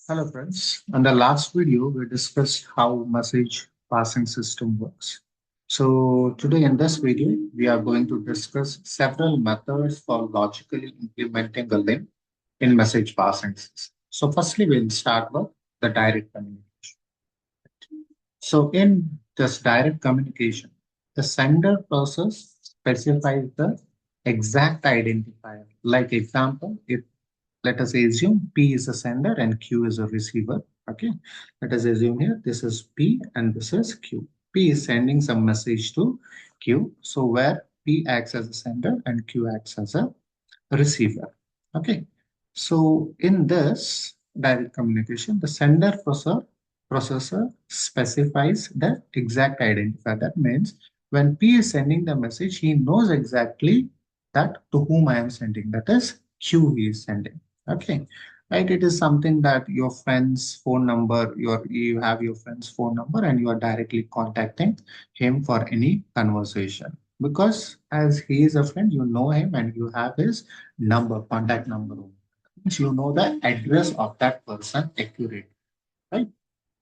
Hello friends. In the last video, we discussed how message passing system works. So today in this video, we are going to discuss several methods for logically implementing a link in message passing system. So firstly, we'll start with the direct communication. So in this direct communication, the sender process specifies the exact identifier. Like example, if let us assume P is a sender and Q is a receiver. Okay, let us assume here this is P and this is Q. P is sending some message to Q. So where P acts as a sender and Q acts as a receiver. Okay, so in this direct communication, the sender processor specifies the exact identifier. That means when P is sending the message, he knows exactly that to whom I am sending. That is Q he is sending. Okay, right. It is something that your friend's phone number, you have your friend's phone number, and you are directly contacting him for any conversation because as he is a friend, you know him and you have his number, contact number. Means you know the address of that person accurate, right?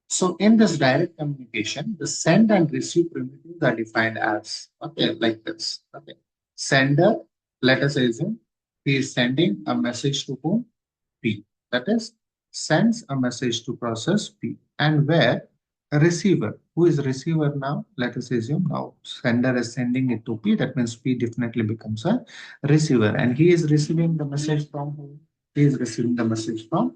So in this direct communication, the send and receive primitives are defined as okay, like this. Okay, sender. Let us assume he is sending a message to whom? P. That is, sends a message to process P. And where a receiver, who is receiver now? Let us assume now sender is sending it to P. That means P definitely becomes a receiver. And he is receiving the message from whom? He is receiving the message from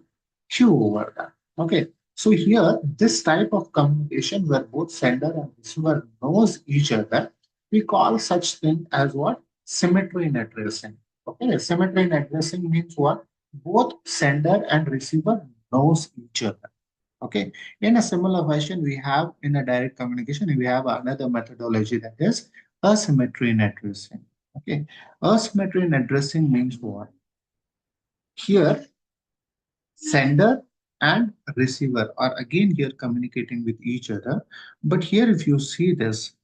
Q over that. Okay. So here, this type of communication where both sender and receiver knows each other, we call such thing as what? Symmetry in addressing. Okay, symmetry in addressing means what? Both sender and receiver knows each other. Okay, in a similar fashion, we have in a direct communication, we have another methodology that is asymmetry in addressing. Okay, asymmetry in addressing means what? Here, sender and receiver are again here communicating with each other. But here, if you see this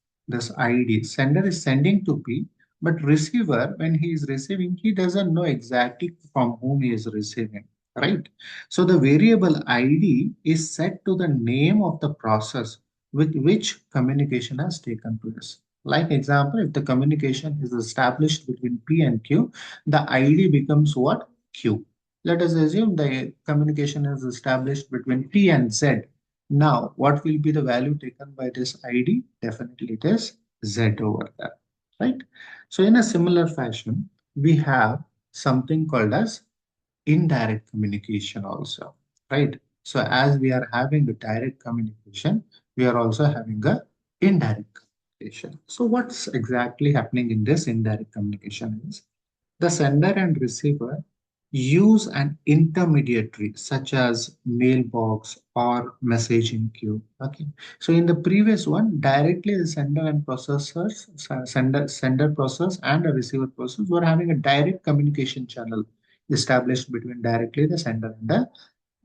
ID, sender is sending to P, but receiver, when he is receiving, he doesn't know exactly from whom he is receiving, right? So the variable ID is set to the name of the process with which communication has taken place. Like example, if the communication is established between P and Q, the ID becomes what? Q. Let us assume the communication is established between T and Z. Now, what will be the value taken by this ID? Definitely it is Z over there, right? So in a similar fashion, we have something called as indirect communication also, right? So as we are having a direct communication, we are also having a indirect communication. So what's exactly happening in this indirect communication is the sender and receiver use an intermediary such as mailbox or messaging queue. Okay. So in the previous one, directly the sender and processors, sender process and a receiver process were having a direct communication channel established between directly the sender and the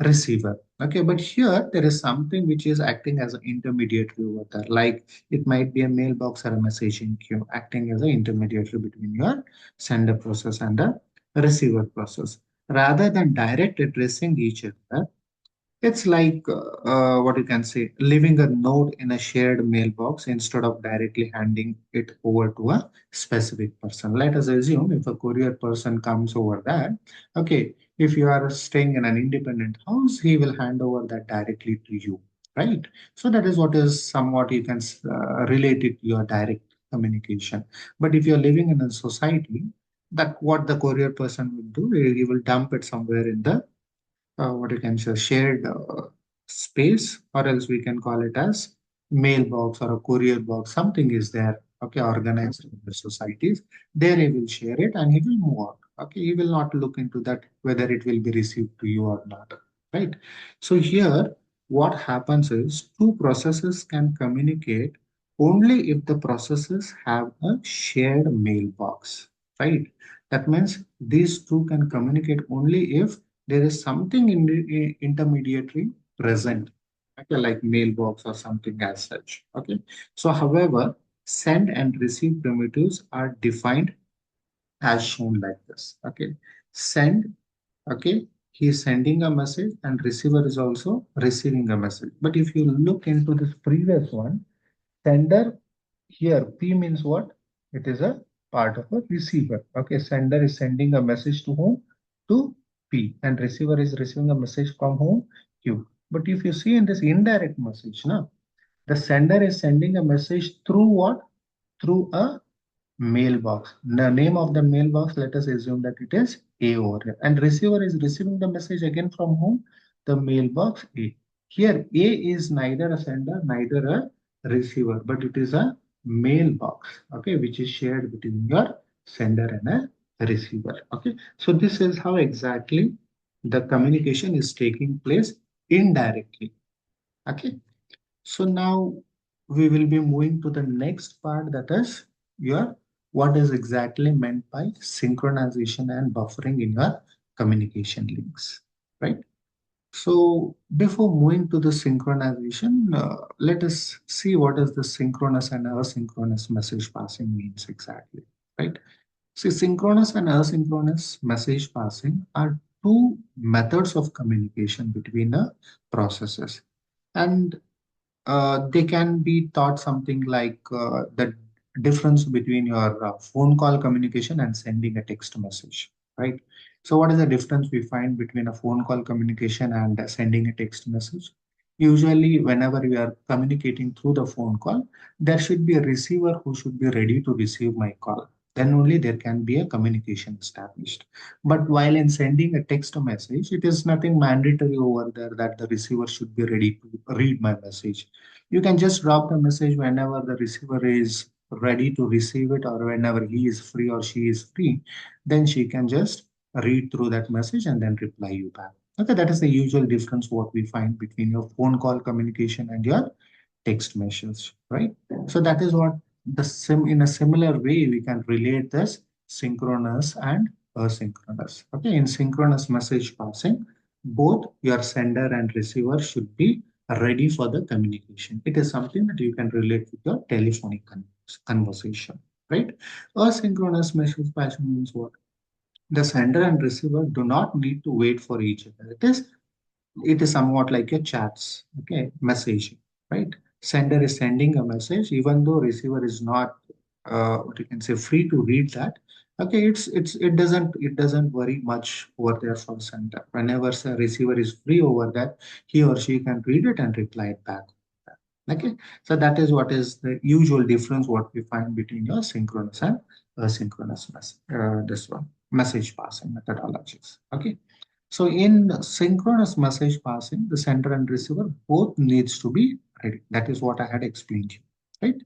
receiver. Okay, but here there is something which is acting as an intermediary over there. Like it might be a mailbox or a messaging queue acting as an intermediary between your sender process and the receiver process. Rather than direct addressing each other, it's like what you can say, leaving a note in a shared mailbox instead of directly handing it over to a specific person. Let us assume if a courier person comes over there, okay, if you are staying in an independent house, he will hand over that directly to you, right? So that is what is somewhat you can relate it to your direct communication. But if you're living in a society, that what the courier person will do, he will dump it somewhere in the what you can say shared space, or else we can call it as mailbox or a courier box. Something is there, okay, organized in the societies. There he will share it and he will move on. Okay, he will not look into that whether it will be received to you or not, right? So here, what happens is two processes can communicate only if the processes have a shared mailbox, right? That means these two can communicate only if there is something in the intermediary present, okay, like mailbox or something as such. Okay. So, however, send and receive primitives are defined as shown like this. Okay. Send, okay. he is sending a message and receiver is also receiving a message. But if you look into this previous one, sender here, P means what? It is a part of a receiver. Okay, sender is sending a message to whom? To P, and receiver is receiving a message from whom? Q. But if you see in this indirect message, now the sender is sending a message through what? Through a mailbox. The name of the mailbox, let us assume that it is A over here. And receiver is receiving the message again from whom? The mailbox A. Here, A is neither a sender, neither a receiver, but it is a mailbox, okay, which is shared between your sender and a receiver. Okay, so this is how exactly the communication is taking place indirectly. Okay, so now we will be moving to the next part, that is your what is exactly meant by synchronization and buffering in your communication links, right? So before moving to the synchronization, let us see what is the synchronous and asynchronous message passing means exactly, right? See, synchronous and asynchronous message passing are two methods of communication between the processes. And they can be taught something like the difference between your phone call communication and sending a text message, right? So, what is the difference we find between a phone call communication and sending a text message? Usually, whenever we are communicating through the phone call, there should be a receiver who should be ready to receive my call. Then only there can be a communication established. But while in sending a text message, it is nothing mandatory over there that the receiver should be ready to read my message. You can just drop the message whenever the receiver is ready to receive it, or whenever he is free or she is free, then she can just read through that message and then reply you back. Okay, that is the usual difference what we find between your phone call communication and your text message, right? So that is what the sim in a similar way we can relate this synchronous and asynchronous. Okay, in synchronous message passing, both your sender and receiver should be ready for the communication. It is something that you can relate with your telephonic conversation, right? Asynchronous message passing means what? The sender and receiver do not need to wait for each other. It is somewhat like a chats, okay, message, right? Sender is sending a message, even though receiver is not, what you can say, free to read that. Okay, it doesn't worry much over there for sender. Whenever the receiver is free over that, he or she can read it and reply it back. Okay, so that is what is the usual difference what we find between your synchronous and asynchronous this one message passing methodologies. Okay. So in synchronous message passing, the sender and receiver both needs to be ready. That is what I had explained to you, right?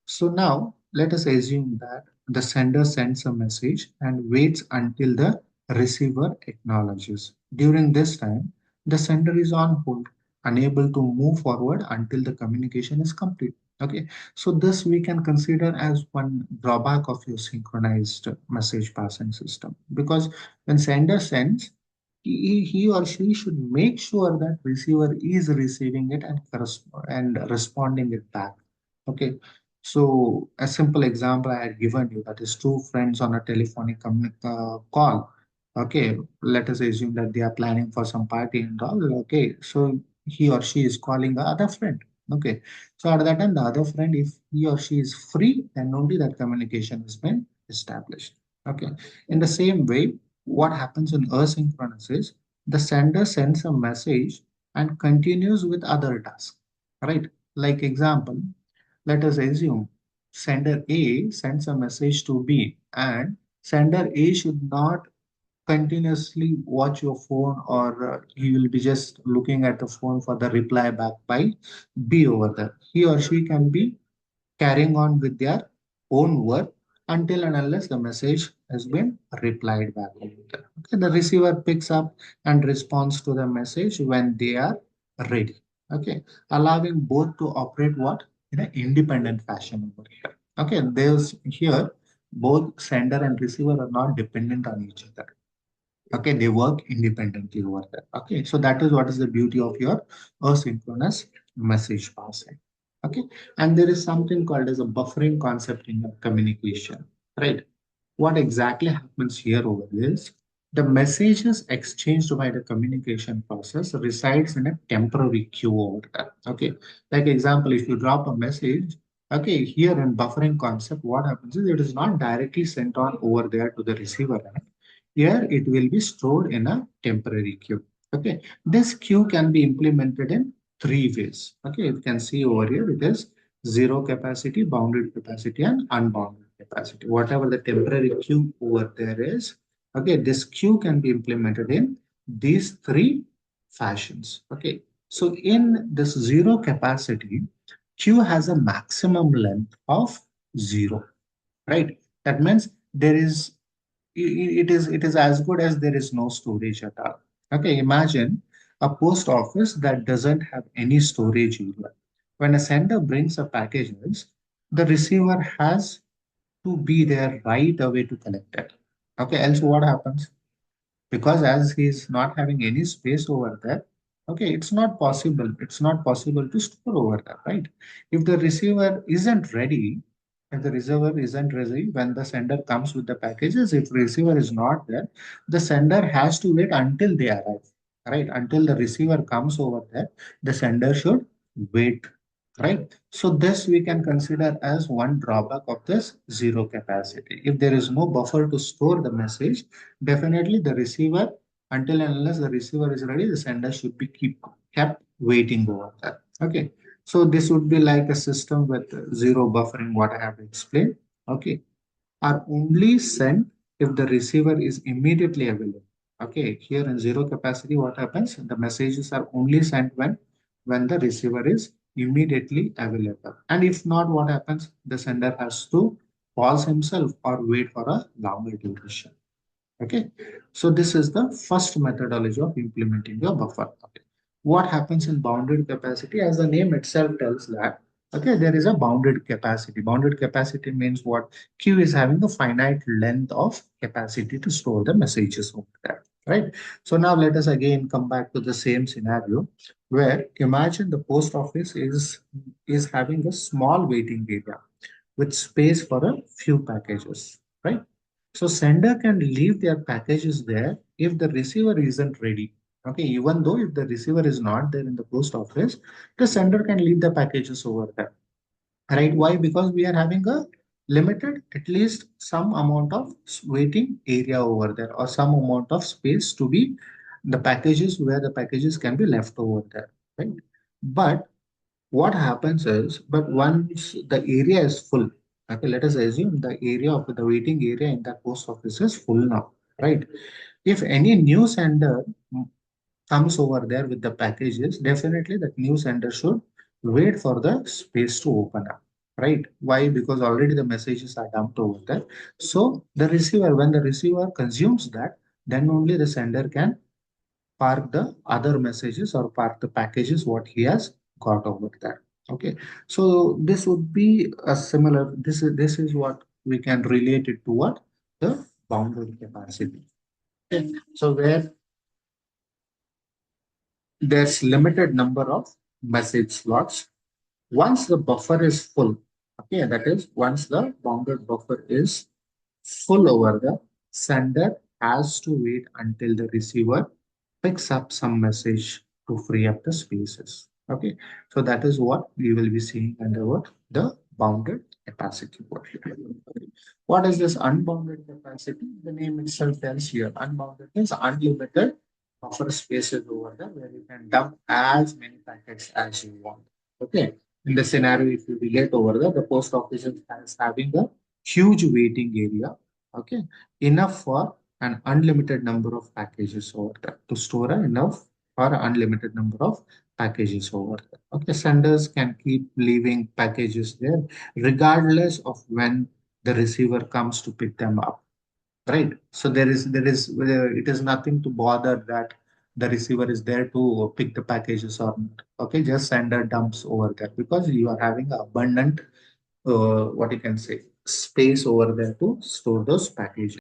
So now let us assume that the sender sends a message and waits until the receiver acknowledges. During this time, the sender is on hold, unable to move forward until the communication is complete. Okay, so this we can consider as one drawback of your synchronized message passing system, because when sender sends, he or she should make sure that receiver is receiving it and responding it back. Okay, so a simple example I had given you, that is two friends on a telephonic call. Okay, let us assume that they are planning for some party and all. Okay, so he or she is calling the other friend. Okay, so at that time, the other friend, if he or she is free, then only that communication has been established. Okay, in the same way, what happens in asynchronous is the sender sends a message and continues with other tasks. Right? Like example, let us assume sender A sends a message to B, and sender A should not continuously watch your phone, or he will be just looking at the phone for the reply back by B over there. He or she can be carrying on with their own work until and unless the message has been replied back. Okay, the receiver picks up and responds to the message when they are ready. Okay, allowing both to operate what in an independent fashion over here. Okay, there's here both sender and receiver are not dependent on each other. Okay, they work independently over there. Okay, so that is what is the beauty of your asynchronous message passing. Okay, and there is something called as a buffering concept in your communication, right? What exactly happens here over this? The messages exchanged by the communication process resides in a temporary queue over there. Okay, like example, if you drop a message, okay, here in buffering concept, what happens is it is not directly sent on over there to the receiver end. Here it will be stored in a temporary queue. Okay, this queue can be implemented in three ways. Okay, you can see over here it is zero capacity, bounded capacity, and unbounded capacity. Whatever the temporary queue over there is, okay, this queue can be implemented in these three fashions. Okay, so in this zero capacity, queue has a maximum length of zero, right? That means there is it is as good as there is no storage at all. Okay, imagine a post office that doesn't have any storage area. When a sender brings a packages, the receiver has to be there right away to collect it. Okay, else what happens? Because as he's not having any space over there, okay, it's not possible to store over there, right? If the receiver isn't ready, if the receiver isn't ready when the sender comes with the packages, if receiver is not there, the sender has to wait until they arrive, right? Until the receiver comes over there, the sender should wait, right? So this we can consider as one drawback of this zero capacity. If there is no buffer to store the message, definitely the receiver, until and unless the receiver is ready, the sender should be kept waiting over there. Okay. So this would be like a system with zero buffering, what I have explained. Okay. Are only sent if the receiver is immediately available. Okay. Here in zero capacity, what happens? The messages are only sent when the receiver is immediately available. And if not, what happens? The sender has to pause himself or wait for a longer duration. Okay, so this is the first methodology of implementing your buffer. Okay, what happens in bounded capacity? As the name itself tells that, okay, there is a bounded capacity. Bounded capacity means what? Queue is having a finite length of capacity to store the messages over there, right? So now let us again come back to the same scenario where imagine the post office is having a small waiting area with space for a few packages, right? So sender can leave their packages there if the receiver isn't ready. Okay, even though if the receiver is not there in the post office, the sender can leave the packages over there. Right? Why? Because we are having a limited, at least some amount of waiting area over there or some amount of space to be the packages where the packages can be left over there. Right? But what happens is, but once the area is full, okay, let us assume the area of the waiting area in that post office is full now, right? If any new sender comes over there with the packages, definitely that new sender should wait for the space to open up, right? Why? Because already the messages are dumped over there. So the receiver, when the receiver consumes that, then only the sender can park the other messages or park the packages what he has got over there. Okay, so this would be a similar. This is what we can relate it to what the boundary capacity. Okay. So where there's limited number of message slots. Once the buffer is full, okay, that is once the bounded buffer is full over, the sender has to wait until the receiver picks up some message to free up the spaces. Okay, so that is what we will be seeing under what the bounded capacity. Okay. What is this unbounded capacity? The name itself tells here unbounded means unlimited buffer spaces over there where you can dump as many packets as you want. Okay. In the scenario, if you relate over there, the post office is having a huge waiting area. Okay, enough for an unlimited number of packages over there to store enough or unlimited number of packages over there. Okay, senders can keep leaving packages there regardless of when the receiver comes to pick them up, right? So it is nothing to bother that the receiver is there to pick the packages or not. Okay, just sender dumps over there because you are having abundant what you can say space over there to store those packages.